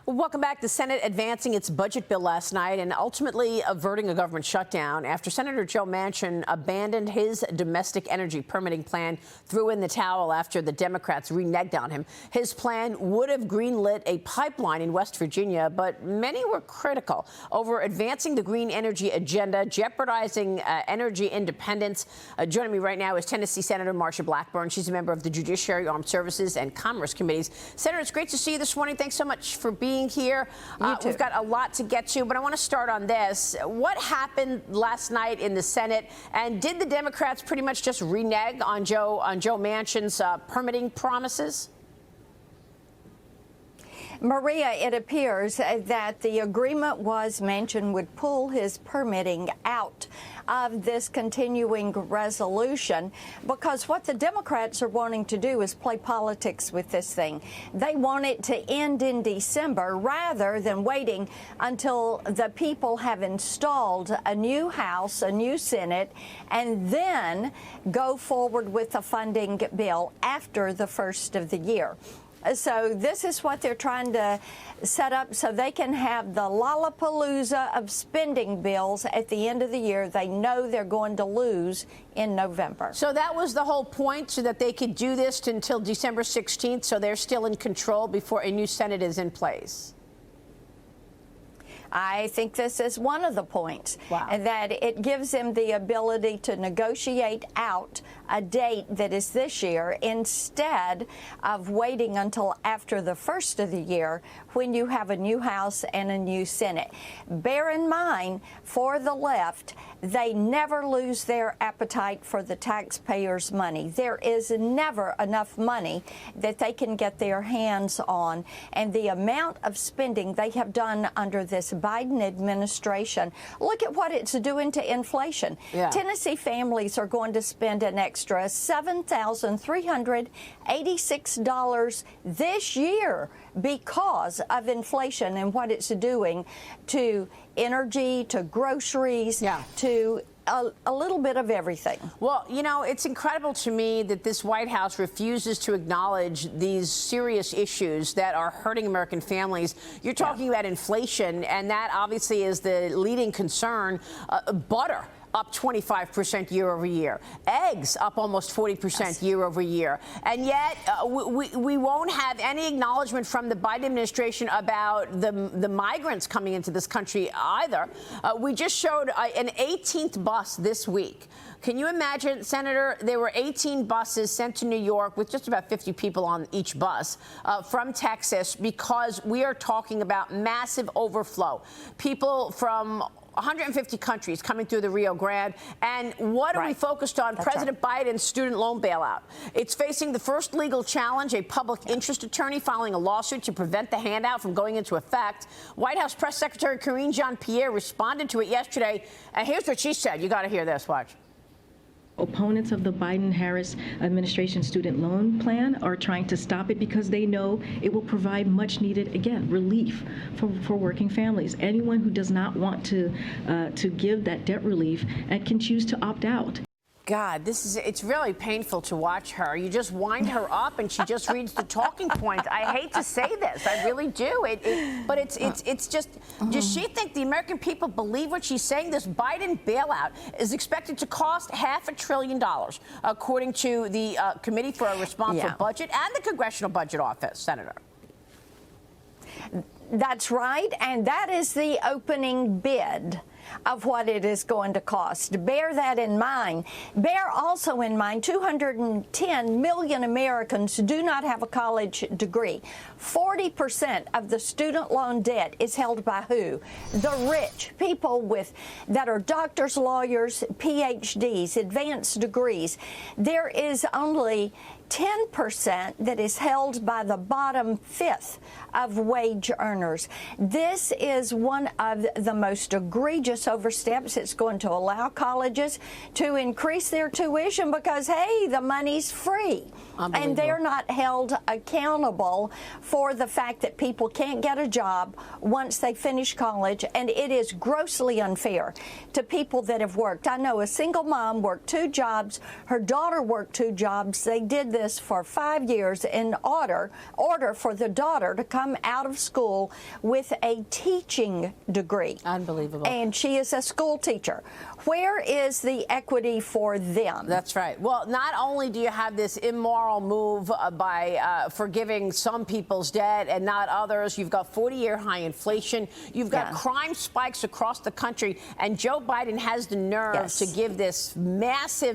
Welcome back. The Senate advancing its budget bill last night and ultimately averting a government shutdown after Senator Joe Manchin abandoned his domestic energy permitting plan, threw in the towel after the Democrats reneged on him. His plan would have greenlit a pipeline in West Virginia, but many were critical over advancing the green energy agenda, jeopardizing energy independence. Joining me right now is Tennessee Senator Marsha Blackburn. She's a member of the Judiciary, Armed Services, and Commerce Committees. Senator, it's great to see you this morning. Thanks so much for being here. We've got a lot to get to, but I want to start on this. What happened last night in the Senate, and did the Democrats pretty much just renege on Joe Manchin's permitting promises? Maria, it appears that the agreement was Manchin would pull his permitting out of this continuing resolution, because what the Democrats are wanting to do is play politics with this thing. They want it to end in December rather than waiting until the people have installed a new House, a new Senate, and then go forward with the funding bill after the first of the year. So this is what they're trying to set up so they can have the lollapalooza of spending bills at the end of the year. They know they're going to lose in November. So that was the whole point, so that they could do this until December 16th, so they're still in control before a new Senate is in place. I think this is one of the points. Wow. That it gives them the ability to negotiate out a date that is this year instead of waiting until after the first of the year when you have a new House and a new Senate. Bear in mind, for the left, they never lose their appetite for the taxpayers' money. There is never enough money that they can get their hands on. And the amount of spending they have done under this Biden administration, look at what it's doing to inflation. Yeah. Tennessee families are going to spend an extra $7,386 this year because of inflation and what it's doing to energy, to groceries, to a little bit of everything. Well, you know, it's incredible to me that this White House refuses to acknowledge these serious issues that are hurting American families. You're talking about inflation, and that obviously is the leading concern. Butter up 25% year over year. Eggs up almost 40% year over year. And yet we won't have any acknowledgement from the Biden administration about the migrants coming into this country either. We just showed an 18th bus this week. Can you imagine, Senator, there were 18 buses sent to New York with just about 50 people on each bus from Texas, because we are talking about massive overflow. People from 150 countries coming through the Rio Grande. And what are we focused on? That's President Biden's student loan bailout. It's facing the first legal challenge, a public interest attorney filing a lawsuit to prevent the handout from going into effect. White House Press Secretary Karine Jean-Pierre responded to it yesterday. And here's what she said. You got to hear this. Watch. Opponents of the Biden-Harris administration student loan plan are trying to stop it because they know it will provide much needed, again, relief for working families. Anyone who does not want to give that debt relief can choose to opt out. God, it's really painful to watch her. You just wind her up and she just reads the talking points. I hate to say this, I really do. But it's just, does she think the American people believe what she's saying? This Biden bailout is expected to cost $500 billion, according to the Committee for a Responsible Budget and the Congressional Budget Office, Senator. That's right, and that is the opening bid of what it is going to cost. Bear that in mind. Bear also in mind 210 million Americans do not have a college degree. 40% of the student loan debt is held by who? The rich, people that are doctors, lawyers, PhDs, advanced degrees. There is only 10% that is held by the bottom fifth of wage earners. This is one of the most egregious oversteps. It's going to allow colleges to increase their tuition because, hey, the money's free. And they're not held accountable for the fact that people can't get a job once they finish college, and it is grossly unfair to people that have worked. I know a single mom worked 2 jobs. Her daughter worked 2 jobs. They did this for 5 years in order for the daughter to come out of school with a teaching degree. Unbelievable. And she is a school teacher. Where is the equity for them? That's right. Well, not only do you have this immoral move by forgiving some people's debt and not others, you've got 40-year high inflation, you've got crime spikes across the country, and Joe Biden has the nerve to give this massively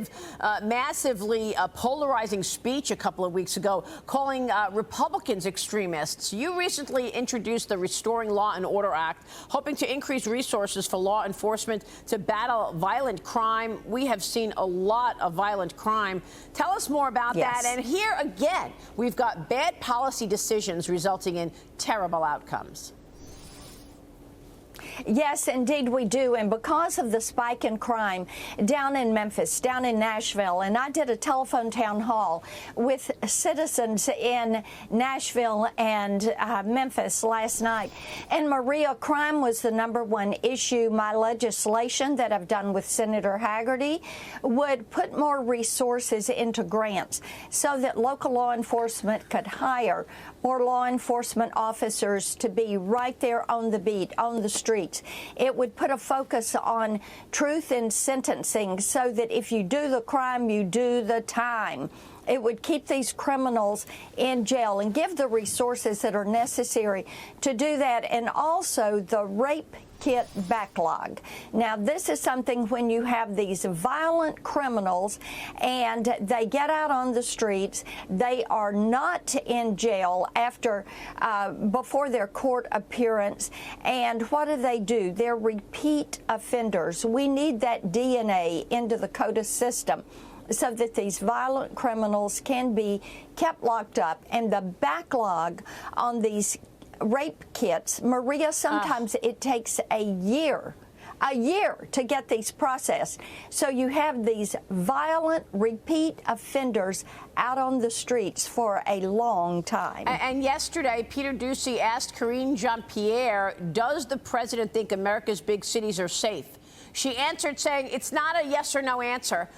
polarizing speech a couple of weeks ago, calling Republicans extremists. You recently introduced the Restoring Law and Order Act, hoping to increase resources for law enforcement to battle violent crime. We have seen a lot of violent crime. Tell us more about that. And here again, we've got bad policy decisions resulting in terrible outcomes. Yes, indeed we do. And because of the spike in crime down in Memphis, down in Nashville, and I did a telephone town hall with citizens in Nashville and Memphis last night. And Maria, crime was the #1 issue. My legislation that I've done with Senator Haggerty would put more resources into grants so that local law enforcement could hire more law enforcement officers to be right there on the beat, on the streets. It would put a focus on truth in sentencing so that if you do the crime, you do the time. It would keep these criminals in jail and give the resources that are necessary to do that. And also the rape kit backlog. Now, this is something when you have these violent criminals and they get out on the streets, they are not in jail after before their court appearance. And what do? They're repeat offenders. We need that DNA into the CODIS system so that these violent criminals can be kept locked up. And the backlog on these rape kits, Maria, sometimes it takes a year to get these processed. So you have these violent repeat offenders out on the streets for a long time. And yesterday, Peter Doocy asked Karine Jean-Pierre, does the president think America's big cities are safe? She answered saying it's not a yes or no answer.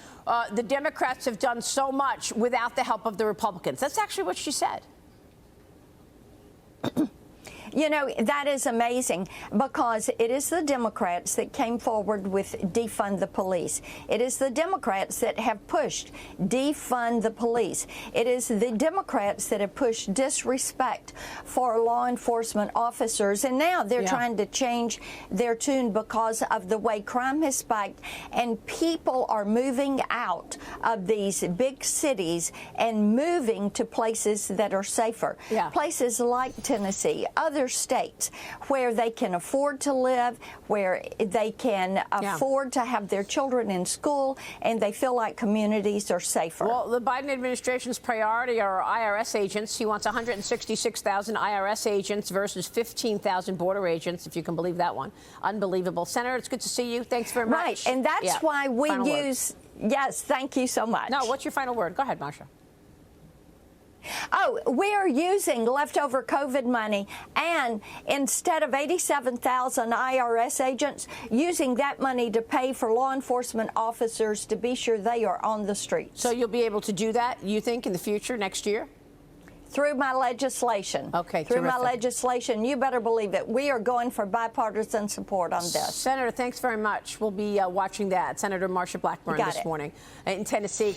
The Democrats have done so much without the help of the Republicans. That's actually what she said. You know, that is amazing because it is the Democrats that came forward with defund the police. It is the Democrats that have pushed defund the police. It is the Democrats that have pushed disrespect for law enforcement officers. And now they're trying to change their tune because of the way crime has spiked and people are moving out of these big cities and moving to places that are safer. Places like Tennessee, other states where they can afford to live, where they can afford to have their children in school, and they feel like communities are safer. Well, the Biden administration's priority are IRS agents. He wants 166,000 IRS agents versus 15,000 border agents, if you can believe that one. Unbelievable. Senator, it's good to see you. Thanks very much. Right, and that's why we use... Yes, thank you so much. No, what's your final word? Go ahead, Marsha. Oh, we are using leftover COVID money, and instead of 87,000 IRS agents, using that money to pay for law enforcement officers to be sure they are on the streets. So you'll be able to do that, you think, in the future, next year? Through my legislation. Okay, Through terrific. my legislation. You better believe it. We are going for bipartisan support on this. Senator, thanks very much. We'll be watching that. Senator Marsha Blackburn this morning in Tennessee.